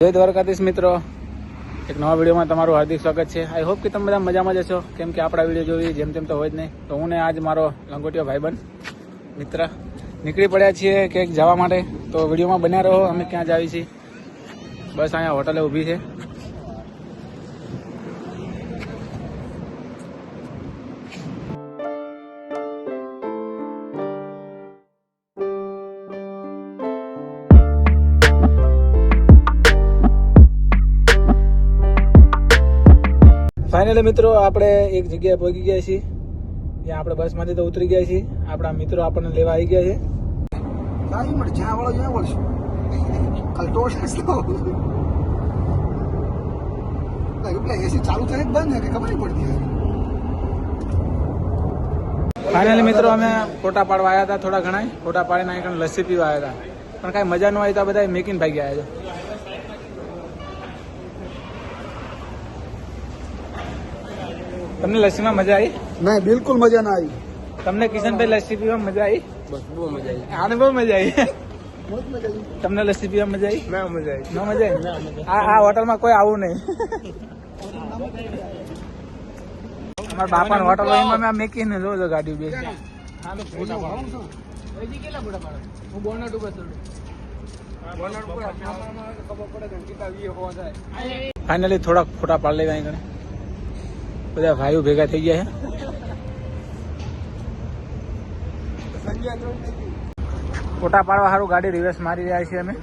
જય દ્વારકાધીશ મિત્રો, એક નવા વિડીયોમાં તમારું હાર્દિક સ્વાગત છે. આઈ હોપ કે તમે બધા મજામાં જશો, કેમ કે આપણા વિડીયો જોવી જેમ તેમ તો હોય જ નહીં. તો હું ને આજ મારો લંગોટિયો ભાઈબંધ મિત્ર નીકળી પડ્યા છીએ કંઈક જવા માટે. તો વિડીયોમાં બન્યા રહો. અમે ક્યાં જાવી છીએ? બસ અહીંયા હોટલે ઊભી છે. ફાઇનલી મિત્રો આપણે એક જગ્યાએ પહોંચી ગયા છીએ. ત્યાં આપણે બસમાંથી તો ઉતરી ગયા છીએ. આપણા મિત્રો આપણને લેવા આવી ગયા છે. ફાઇનલી મિત્રો અમે ફોટા પાડવા આવ્યા હતા. થોડા ઘણા ફોટા પાડીને અહીં લસ્સી પીવા આવ્યા હતા, પણ કાંઈ મજા ન આવી. તો બધા મેકીને ભાગી ગયા છે. તમને લસ્સીમાં મજા આવી? નહીં, બિલકુલ મજા ના આવી. તમને કિશનભાઈ લસ્સી પીવા મજા આવી? બસ બહુ મજા આવી. આને બહુ મજા આવી. બહુ મજા આવી. તમને લસ્સી પીવા મજા આવી? ના મજા આવી. ન મજા આવી? આ હોટલમાં કોઈ આવું નહીં. અમારા બાપાની હોટલ એમાં મેં મેકીને જોજો ગાડી બેસી. ફાઇનલી થોડાક ફોટા પાડી લેવા અહીં. બધા ભાઈઓ ભેગા થઈ ગયા છે. ફોટા પાડવા સારું ગાડી રિવર્સ મારી રહ્યા છીએ અમે.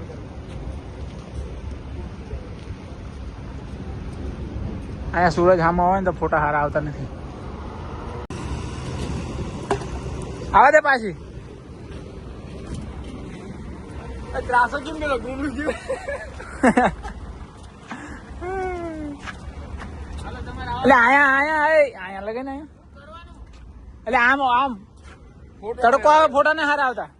અહીંયા સૂરજ સામો હોય ને તો ફોટા સારા આવતા નથી. આવા દે પાછી. ત્રાસો કેમ ગયેલો ગુમડું ગયું? એટલે આયા લગે ને એટલે આમ તડકો આવે ફોટા ને સારા આવતા.